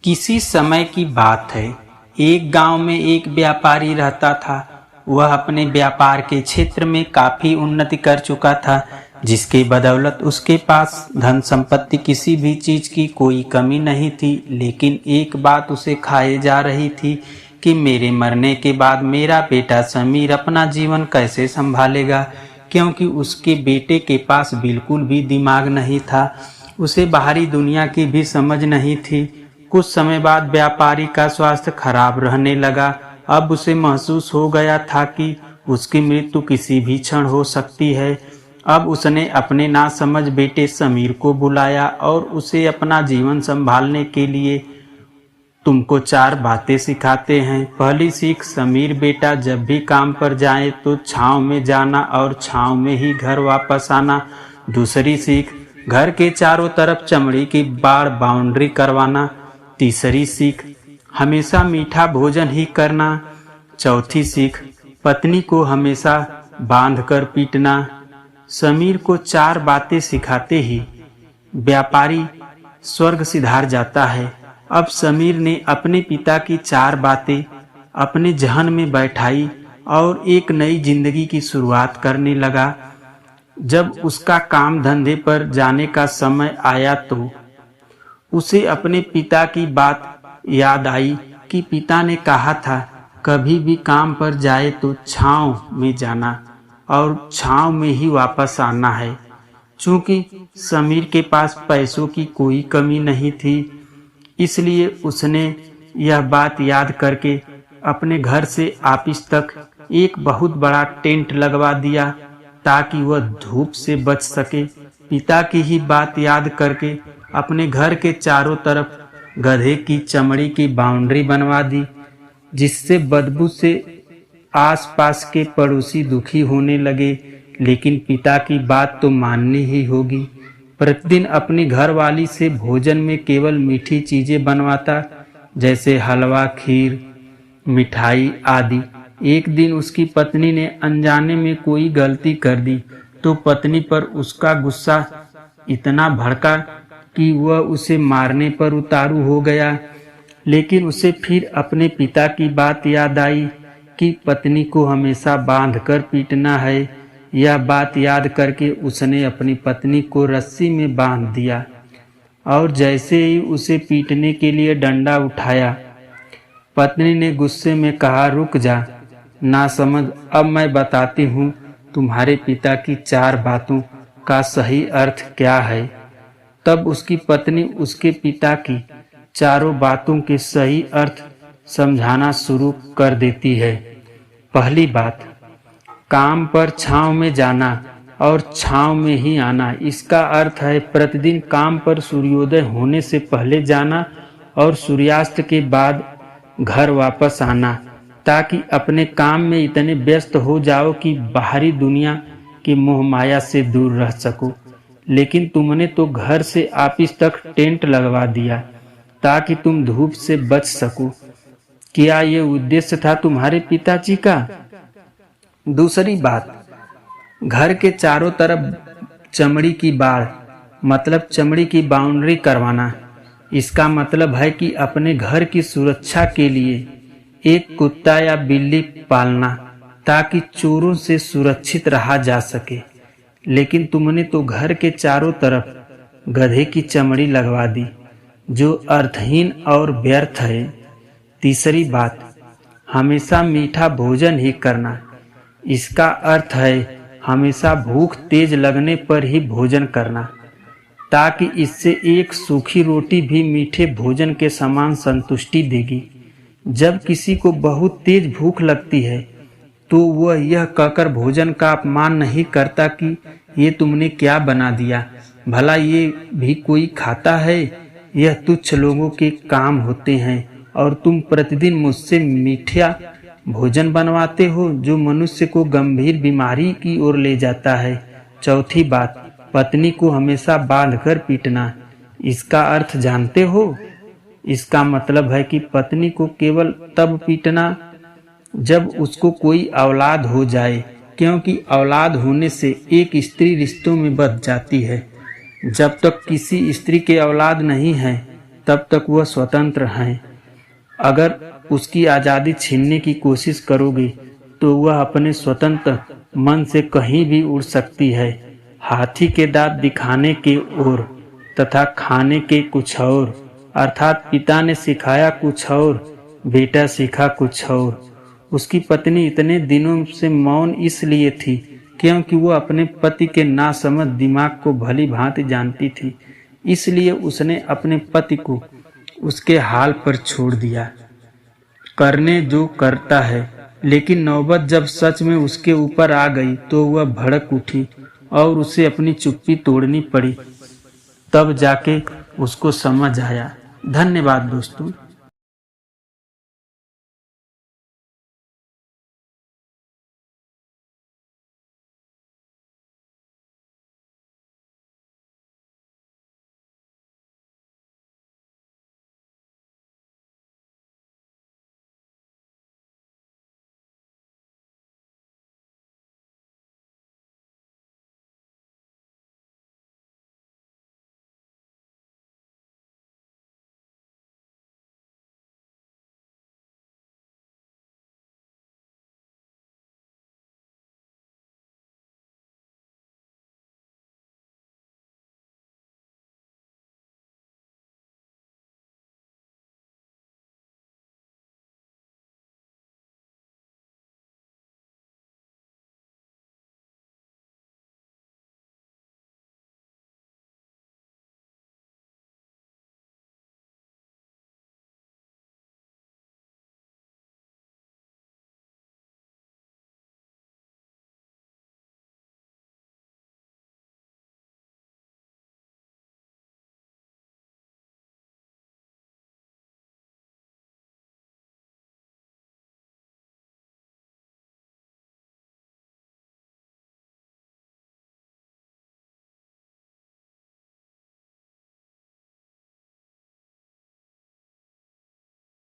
किसी समय की बात है। एक गांव में एक व्यापारी रहता था। वह अपने व्यापार के क्षेत्र में काफी उन्नति कर चुका था, जिसकी बदौलत उसके पास धन संपत्ति किसी भी चीज की कोई कमी नहीं थी। लेकिन एक बात उसे खाए जा रही थी कि मेरे मरने के बाद मेरा बेटा समीर अपना जीवन कैसे संभालेगा, क्योंकि उसके बेटे के पास बिल्कुल भी दिमाग नहीं था। उसे बाहरी दुनिया की भी समझ नहीं थी। कुछ समय बाद व्यापारी का स्वास्थ्य खराब रहने लगा। अब उसे महसूस हो गया था कि उसकी मृत्यु किसी भी क्षण हो सकती है। अब उसने अपने नासमझ बेटे समीर को बुलाया और उसे अपना जीवन संभालने के लिए तुमको 4 बातें सिखाते हैं। पहली सीख, समीर बेटा, जब भी काम पर जाए तो छांव में जाना और छांव में ही घर वापस आना। दूसरी सीख, घर के चारों तरफ चमड़ी की बाउंड्री करवाना। तीसरी सीख, हमेशा मीठा भोजन ही करना। चौथी सीख, पत्नी को हमेशा बांधकर पीटना। समीर को 4 बातें सिखाते ही व्यापारी स्वर्ग सिधार जाता है। अब समीर ने अपने पिता की 4 बातें अपने जहन में बैठाई और एक नई जिंदगी की शुरुआत करने लगा। जब उसका काम धंधे पर जाने का समय आया तो उसे अपने पिता की बात याद आई कि पिता ने कहा था कभी भी काम पर जाए तो छांव में जाना और छांव में ही वापस आना है। चूंकि समीर के पास पैसों की कोई कमी नहीं थी, इसलिए उसने यह बात याद करके अपने घर से ऑफिस तक एक बहुत बड़ा टेंट लगवा दिया ताकि वह धूप से बच सके। पिता की ही बात याद करके अपने घर के चारों तरफ गधे की चमड़ी की बाउंड्री बनवा दी, जिससे बदबू से आसपास के पड़ोसी दुखी होने लगे। लेकिन पिता की बात तो माननी ही होगी। प्रतिदिन अपनी घरवाली से भोजन में केवल मीठी चीजें बनवाता, जैसे हलवा, खीर, मिठाई आदि। एक दिन उसकी पत्नी ने अनजाने में कोई गलती कर दी तो पत्नी पर उसका गुस्सा इतना भड़का कि वह उसे मारने पर उतारू हो गया। लेकिन उसे फिर अपने पिता की बात याद आई कि पत्नी को हमेशा बांधकर पीटना है। यह बात याद करके उसने अपनी पत्नी को रस्सी में बांध दिया और जैसे ही उसे पीटने के लिए डंडा उठाया, पत्नी ने गुस्से में कहा, रुक जा नासमझ, अब मैं बताती हूँ तुम्हारे पिता की 4 बातों का सही अर्थ क्या है। तब उसकी पत्नी उसके पिता की 4 बातों के सही अर्थ समझाना शुरू कर देती है। पहली बात, काम पर छांव में जाना और छांव में ही आना। इसका अर्थ है प्रतिदिन काम पर सूर्योदय होने से पहले जाना और सूर्यास्त के बाद घर वापस आना, ताकि अपने काम में इतने व्यस्त हो जाओ कि बाहरी दुनिया की मोह माया से दूर रह सको। लेकिन तुमने तो घर से ऑफिस तक टेंट लगवा दिया ताकि तुम धूप से बच सको। क्या ये उद्देश्य था तुम्हारे पिताजी का? दूसरी बात, घर के चारों तरफ चमड़ी की बाड़ मतलब चमड़ी की बाउंड्री करवाना। इसका मतलब है कि अपने घर की सुरक्षा के लिए एक कुत्ता या बिल्ली पालना ताकि चोरों से सुरक्षित रहा जा सके। लेकिन तुमने तो घर के चारों तरफ गधे की चमड़ी लगवा दी, जो अर्थहीन और व्यर्थ है। तीसरी बात, हमेशा मीठा भोजन ही करना। इसका अर्थ है हमेशा भूख तेज लगने पर ही भोजन करना, ताकि इससे एक सूखी रोटी भी मीठे भोजन के समान संतुष्टि देगी। जब किसी को बहुत तेज भूख लगती है तो वह यह कहकर भोजन का अपमान नहीं करता कि ये तुमने क्या बना दिया, भला ये भी कोई खाता है। यह तुच्छ लोगों के काम होते हैं और तुम प्रतिदिन मुझसे मीठा भोजन बनवाते हो, जो मनुष्य को गंभीर बीमारी की ओर ले जाता है। चौथी बात, पत्नी को हमेशा बांधकर पीटना। इसका अर्थ जानते हो? इसका मतलब है कि पत्नी को केवल तब पीटना जब उसको कोई औलाद हो जाए, क्योंकि औलाद होने से एक स्त्री रिश्तों में बंध जाती है। जब तक किसी स्त्री के औलाद नहीं है तब तक वह स्वतंत्र है। अगर उसकी आज़ादी छीनने की कोशिश करोगे तो वह अपने स्वतंत्र मन से कहीं भी उड़ सकती है। हाथी के दांत दिखाने के ओर तथा खाने के कुछ और, अर्थात पिता ने सिखाया कुछ और, बेटा सीखा कुछ और। उसकी पत्नी इतने दिनों से मौन इसलिए थी क्योंकि वो अपने पति के नासमझ दिमाग को भली भांति जानती थी। इसलिए उसने अपने पति को उसके हाल पर छोड़ दिया, करने जो करता है। लेकिन नौबत जब सच में उसके ऊपर आ गई तो वह भड़क उठी और उसे अपनी चुप्पी तोड़नी पड़ी। तब जाके उसको समझ आया। धन्यवाद दोस्तों।